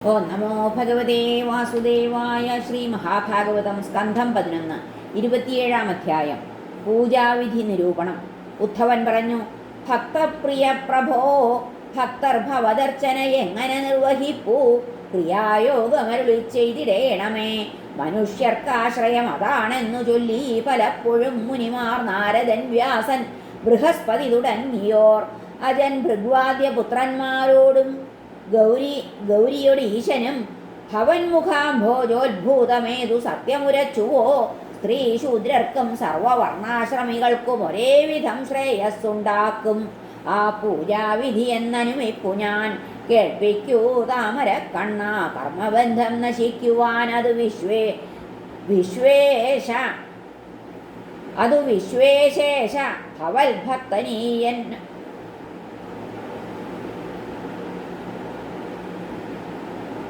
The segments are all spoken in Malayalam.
ഓം നമോ ഭഗവതേ വാസുദേവായ. ശ്രീ മഹാഭാഗവതം സ്കന്ധം 11 27 അധ്യായം. പൂജാവിധി നിരൂപണം. ഉദ്ധവൻ പറഞ്ഞു, ഭക്തപ്രിയ പ്രഭോ, ഭക്തർ ഭവദർച്ചന എങ്ങനെ നിർവഹിപ്പൂ? ക്രിയായോഗമരുളി ചെയ്തിടേണമേ. മനുഷ്യർക്കാശ്രയം അതാണെന്നു ചൊല്ലി പലപ്പോഴും മുനിമാർ നാരദൻ, വ്യാസൻ, ബൃഹസ്പതി തുടങ്ങിയോർ അജൻ ഭൃഗ്വാദ്യ പുത്രന്മാരോടും ഗൗരിയുടെ ഈശനും ഭവൻമുഖാംഭോജോദ്ഭൂതമേതു സത്യമുരച്ചുവോ? സ്ത്രീ ശൂദ്രർക്കും സർവവർണാശ്രമികൾക്കും ഒരേ വിധം ശ്രേയസ്സുണ്ടാക്കും ആ പൂജാവിധി എന്നനുമിപ്പു ഞാൻ. കേൾപ്പിക്കൂ താമര കണ്ണ, കർമ്മബന്ധം നശിക്കുവാൻ അതു വിശ്വേശേഷ ഭവൽ ഭക്തനീയൻ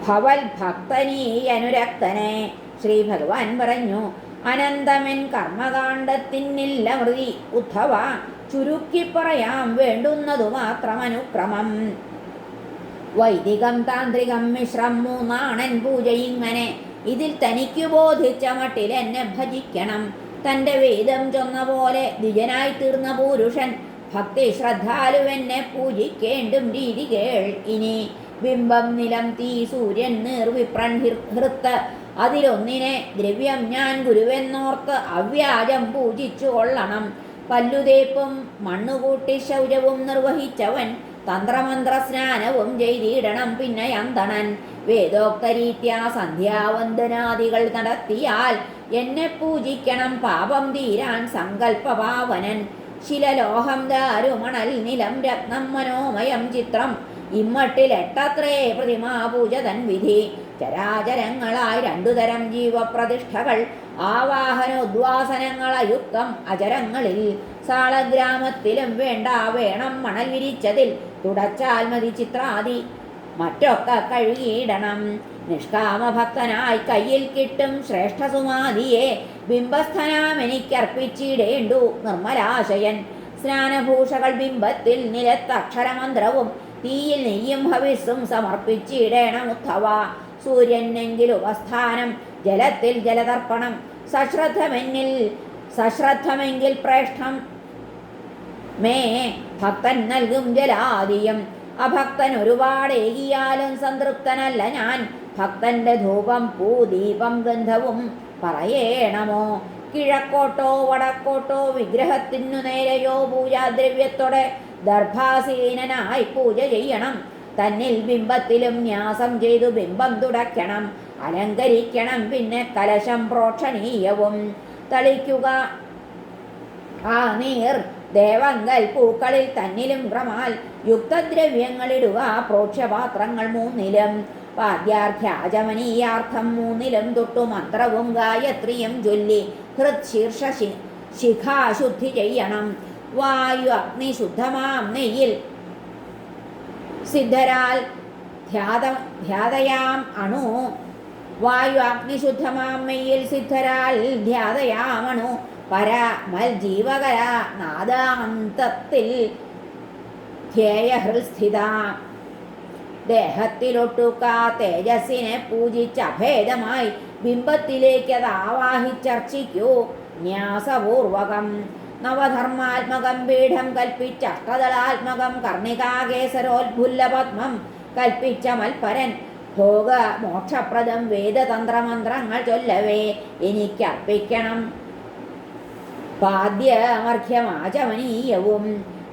ഭവൽ ഭക്തനീയനുരക്തനെ. ശ്രീ ഭഗവാൻ പറഞ്ഞു, അനന്തമെൻ കർമ്മകാണ്ഡത്തിനില്ല മൃതി. ഉദ്ധവ, ചുരുക്കി പറയാം വേണ്ടുന്നതു മാത്രം അനുക്രമം. വൈദികം താന്ത്രികം മിശ്രം മൂന്നാണൻ പൂജയിങ്ങനെ. ഇതിൽ തനിക്കു ബോധിച്ച മട്ടിൽ എന്നെ ഭജിക്കണം. തൻ്റെ വേദം ചൊന്ന പോലെ ദ്വിജനായി തീർന്ന പുരുഷൻ ഭക്തി ശ്രദ്ധാലുവെന്നെ പൂജിക്കേണ്ടും രീതി കേൾ ഇനി. ബിംബം, നിലം, തീ, സൂര്യൻ, നീർവിപ്രൻ, ഹൃത്ത്, അതിലൊന്നിനെ ദ്രവ്യം ഞാൻ ഗുരുവെന്നോർത്ത് അവ്യാജം പൂജിച്ചു കൊള്ളണം. പല്ലുതേപ്പും മണ്ണുകൂട്ടി ശൗചവും നിർവഹിച്ചവൻ തന്ത്രമന്ത്ര സ്നാനവും ചെയ്തിടണം. പിന്നെ അന്തണൻ വേദോക്തരീത്യാ സന്ധ്യാവന്ദനാദികൾ നടത്തിയാൽ എന്നെ പൂജിക്കണം. പാപം തീരാൻ സങ്കല്പപാവനൻ. ശിലലോഹം, ദാരുമണൽ, നിലം, രത്നം, മനോമയം, ചിത്രം, ഇമ്മട്ടിൽ എട്ടത്രേ പ്രതിമാപൂജ തൻ വിധി. ചരാചരങ്ങളായി രണ്ടുതരം ജീവപ്രതിഷ്ഠകൾ, ആവാഹനോദ്വാസനങ്ങളയുക്തം അചരങ്ങളിൽ. സാളഗ്രാമത്തിലും വേണം മണൽ വിരിച്ചതിൽ തുടച്ചാൽ മതി ചിത്രാദി മറ്റൊക്കെ കഴുകിയിടണം. നിഷ്കാമഭക്തനായി കയ്യിൽ കിട്ടും ശ്രേഷ്ഠസുമാതിയെ ബിംബസ്ഥനാമെനിക്കർപ്പിച്ചിടേണ്ടു നിർമ്മലാശയൻ. സ്നാനഭൂഷകൾ ബിംബത്തിൽ, നിലത്തക്ഷരമന്ത്രവും തീയിൽ നെയ്യും ഹവിസ്സും സമർപ്പിച്ചിടേണം. ഉദ്ധവ, സൂര്യനെങ്കിൽ ഉപസ്ഥാനം, ജലത്തിൽ ജലതർപ്പണം, സശ്രദ്ധമെങ്കിൽ പ്രേഷ്ഠം മേ ഭക്തൻ നൽകും ജലാദിയം. അഭക്തൻ ഒരുപാടേകിയാലും സംതൃപ്തനല്ല ഞാൻ. ഭക്തന്റെ ധൂപം, പൂ, ദീപം, ഗന്ധവും പറയേണമോ? കിഴക്കോട്ടോ വടക്കോട്ടോ വിഗ്രഹത്തിനു നേരെയോ പൂജാദ്രവ്യത്തോടെ ദർഭാസീനനായി പൂജ ചെയ്യണം. തന്നിൽ ബിംബത്തിലും ന്യാസം ചെയ്തു ബിംബം തുടയ്ക്കണം, അലങ്കരിക്കണം. പിന്നെ കലശം പ്രോക്ഷണീയവും തളിക്കുക. ആ നീർ ദേവങ്കൽ പൂക്കളിൽ തന്നിലും ക്രമാൽ യുക്തദ്രവ്യങ്ങളിടുക. പ്രോക്ഷ്യപാത്രങ്ങൾ മൂന്നിലും, പാദ്യാർത്ഥ്യാചമനീയാർത്ഥം മൂന്നിലും തൊട്ടു മന്ത്രവും ഗായത്രിയും ചൊല്ലി ഹൃത്ശീർഷ ശിഖാശുദ്ധി ചെയ്യണം. വായു അഗ്നി ശുദ്ധമാം നെയ്യിൽ സിദ്ധരാൽ ധ്യാതയാം അണു. വായു അഗ്നിശുദ്ധമാം മെയ്യിൽ സിദ്ധരാൽ ധ്യാതയാമണു. പരമൽ ജീവകര നാദാന്തത്തിൽ ധ്യേയഹൃസ്ഥിത. ദേഹത്തിലൊട്ടുക തേജസ്സിനെ പൂജിച്ച് അഭേദമായി ബിംബത്തിലേക്ക് അത് ആവാഹിച്ചർച്ചിക്കൂ ന്യാസപൂർവകം. നവധർമാത്മകം പീഠം കൽപ്പിച്ച അഷ്ടദളാത്മകം കർണികാകേസരോത്ഫുല്ലപത്മം കൽപ്പിച്ച മൽപരൻ ഭോഗ മോക്ഷപ്രദം വേദതന്ത്രമന്ത്രങ്ങൾ ചൊല്ലവേ എനിക്കർപ്പിക്കണം. പാദ്യമർഘ്യമാചമനീയവും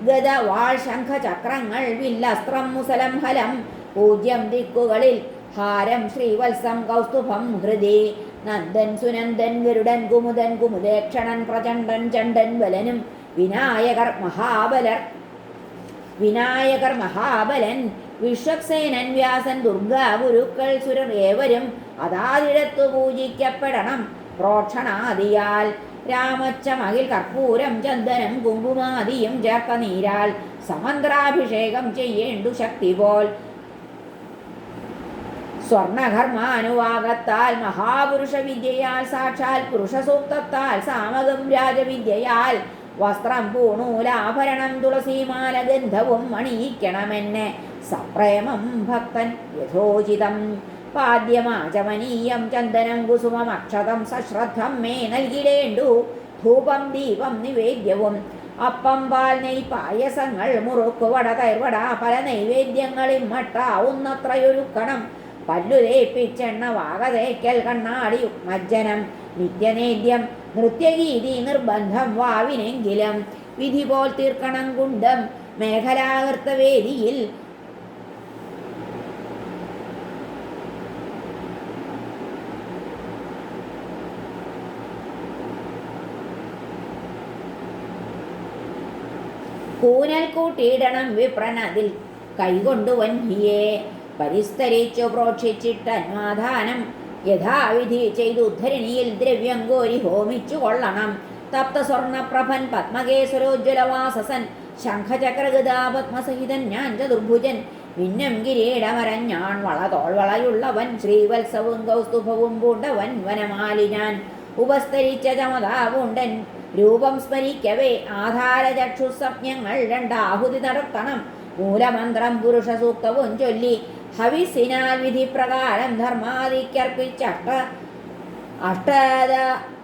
ഗദ, വാൾ, ശംഖ, ചക്രങ്ങൾ, വില്ലസ്ത്രം, മുസലം, ഹലം, പൂജ്യം ദിക്കുകളിൽ ഹാരം, ശ്രീവത്സം, കൗസ്തുഭം ഹൃദി. നന്ദൻ, സുനന്ദൻ, ഗരുഡൻ, കുമുദൻ, കുമുദേക്ഷണൻ, പ്രചണ്ഡൻ, ചണ്ഡൻ, ബലനും വിനായകർ മഹാബലൻ, വിശ്വക്സേനൻ, വ്യാസൻ, ദുർഗാ, ഗുരുക്കൾ, സുരർ ഏവരും അതാതിടത്തു പൂജിക്കപ്പെടണം പ്രോക്ഷണാദിയാൽ. രാമച്ചമകിൽ കർപ്പൂരം, ചന്ദനം, കുങ്കുമാദിയും ചേർത്ത നീരാൽ സമന്ത്രാഭിഷേകം ചെയ്യേണ്ടു ശക്തി പോൽ. സ്വർണഘർമാനുവാഗത്താൽ മഹാപുരുഷ വിദ്യയാൽ, സാക്ഷാൽ പുരുഷസൂക്തത്താൽ, സാമകം രാജവിദ്യയാൽ വസ്ത്രം പൂണൂലാഭരണം തുളസീമാല ഗന്ധവും അണിയിക്കണമെന്നെ സപ്രേമം ഭക്തൻ യഥോചിതം പാദ്യമാചമനീയം ചന്ദനം കുസുമമക്ഷതം സശ്രദ്ധം മേ നൽകിടേണ്ടു ധൂപം ദീപം നിവേദ്യവും അപ്പം പാൽ നെയ് പായസങ്ങൾ മുറുക്കുവട തൈർവട പല നൈവേദ്യങ്ങളിൽ മട്ടാവുന്നത്രയൊരുക്കണം പല്ലു തേപ്പിച്ചെണ്ണ വാകതേക്കൽ കണ്ണാടി മജ്ജനം നിത്യനേദ്യം നൃത്യഗീതി നിർബന്ധം വാവിനെങ്കിലും വിധി പോൽ തീർക്കണം കുണ്ടം മേഖലാകൃത്തവേദിയിൽ കൂനൽ കൂട്ടിയിടണം വിപ്രനതിൽ കൈകൊണ്ടു വന്ഹിയെ പരിസ്തരിച്ചു പ്രോക്ഷിച്ചിട്ടന്വാധാനം യഥാവിധി ചെയ്തു ഉദ്ധരണിയിൽ ദ്രവ്യം കോരി ഹോമിച്ചു കൊള്ളണം തപ്ത സ്വർണപ്രഭൻ പത്മകേശ്വരോജ്വലവാസസൻ ശംഖചക്രഗദാ പത്മസഹിതൻ ഞാൻ ചതുർഭുജൻ മിന്നം കിരീടമരഞ്ഞാൺ വളതോൾവളയുള്ളവൻ ശ്രീവത്സവും കൗസ്തുഭവും പൂണ്ടവൻ വനമാലിനാൻ ഉപസ്തരിച്ച ചമതാപൂണ്ടൻ രൂപം സ്മരിക്കവേ ആധാരചക്ഷുസംജ്ഞങ്ങൾ രണ്ടാഹുതി നടത്തണം മൂലമന്ത്രം പുരുഷ സൂക്തവും ചൊല്ലി ഹവിസിനാൽ വിധി പ്രകാരം ധർമാദിക്കർപ്പിച്ചഷ്ട അഷ്ടദ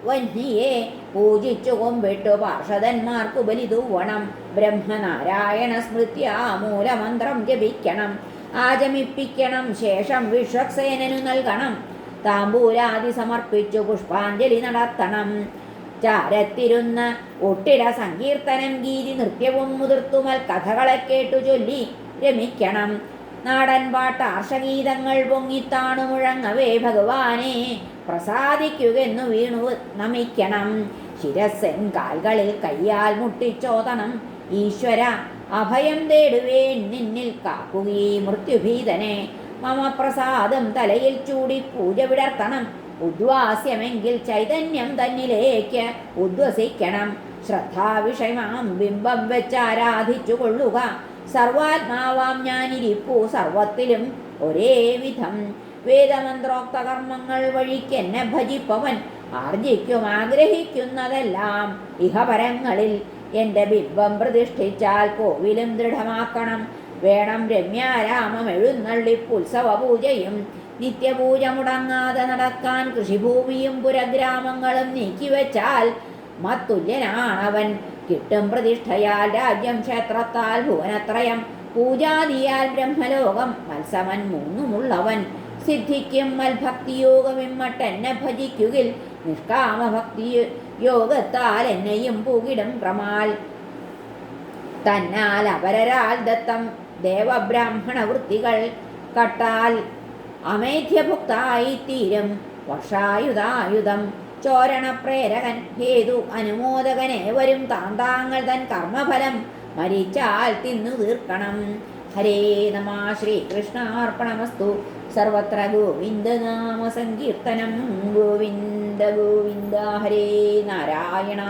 വന്ഹിയെ പൂജിച്ചു കൊമ്പിട്ടു പാർഷദന്മാർക്കു ബലിതൂവണം ബ്രഹ്മനാരായണ സ്മൃത്യ മൂലമന്ത്രം ജപിക്കണം ആചമിപ്പിക്കണം ശേഷം വിശ്വക്സേനനു നൽകണം താമ്പൂലാദി സമർപ്പിച്ചു പുഷ്പാഞ്ജലി നടത്തണം ചാരത്തിരുന്ന ഒട്ടിട സങ്കീർത്തനം ഗീതി നൃത്യവും മുതിർത്തുമൽ കഥകളെ കേട്ടു ചൊല്ലി രമിക്കണം നാടൻ പാട്ട് ആർഷഗീതങ്ങൾ പൊങ്ങിത്താണു മുഴങ്ങവേ ഭഗവാനെ പ്രസാദിക്കുകെന്നു വീണു നമിക്കണം ശിരസ്സൻ കാൽകളിൽ കയ്യാൽ മുട്ടിച്ചോതണം ഈശ്വര അഭയം തേടുവേൻ നിന്നിൽ കാക്കുകീ മൃത്യുഭീതനെ മമ പ്രസാദം തലയിൽ ചൂടി പൂജ വിടർത്തണം ഉദ്വാസ്യമെങ്കിൽ ചൈതന്യം തന്നിലേക്ക് ഉദ്വസിക്കണം ശ്രദ്ധാവിഷയമാം ബിംബം വെച്ച് ആരാധിച്ചു കൊള്ളുക സർവാത്മാവാം ഞാനിരിപ്പു സർവത്തിലും ഒരേ വിധം വേദമന്ത്രോക്ത കർമ്മങ്ങൾ വഴിക്കെന്നെ ഭജിപ്പവൻ ആർജിക്കും ആഗ്രഹിക്കുന്നതെല്ലാം ഇഹപരങ്ങളിൽ എൻ്റെ ബിംബം പ്രതിഷ്ഠിച്ചാൽ കോവിലും ദൃഢമാക്കണം വേണം രമ്യാരാമം എഴുന്നള്ളിപ്പുത്സവ പൂജയും നിത്യപൂജ മുടങ്ങാതെ നടക്കാൻ കൃഷിഭൂമിയും പുരഗ്രാമങ്ങളും നീക്കിവെച്ചാൽ മത്തുല്യനാണവൻ കിട്ടും പ്രതിഷ്ഠയാൽ രാജ്യം ക്ഷേത്രത്താൽ ഭുവനത്രയം പൂജാദിയാൽ ബ്രഹ്മലോകം മത്സമൻ മൂന്നുമുള്ളവൻ സിദ്ധിക്കും മൽഭക്തിയോഗം ഇമ്മട്ടെന്നെ ഭജിക്കുകിൽ നിഷ്കാമഭക്തി യോഗത്താൽ എന്നെയും പൂകിടും ക്രമാൽ തന്നാൽ അപരരാൽ ദത്തം ദേവബ്രാഹ്മണ വൃത്തികൾ കട്ടാൽ അമേധ്യഭുക്തായി തീരും വർഷായുധായുധം ചോരണപ്രേരകൻ ഹേതു അനുമോദകനേവരും താന്താങ്ങൾ തൻ കർമ്മഫലം മരിച്ചാൽ തിന്നു തീർക്കണം ഹരേ നമഃ ശ്രീകൃഷ്ണാർപ്പണമസ്തു സർവത്ര ഗോവിന്ദനാമ സങ്കീർത്തനം ഗോവിന്ദ ഗോവിന്ദ ഹരേ നാരായണ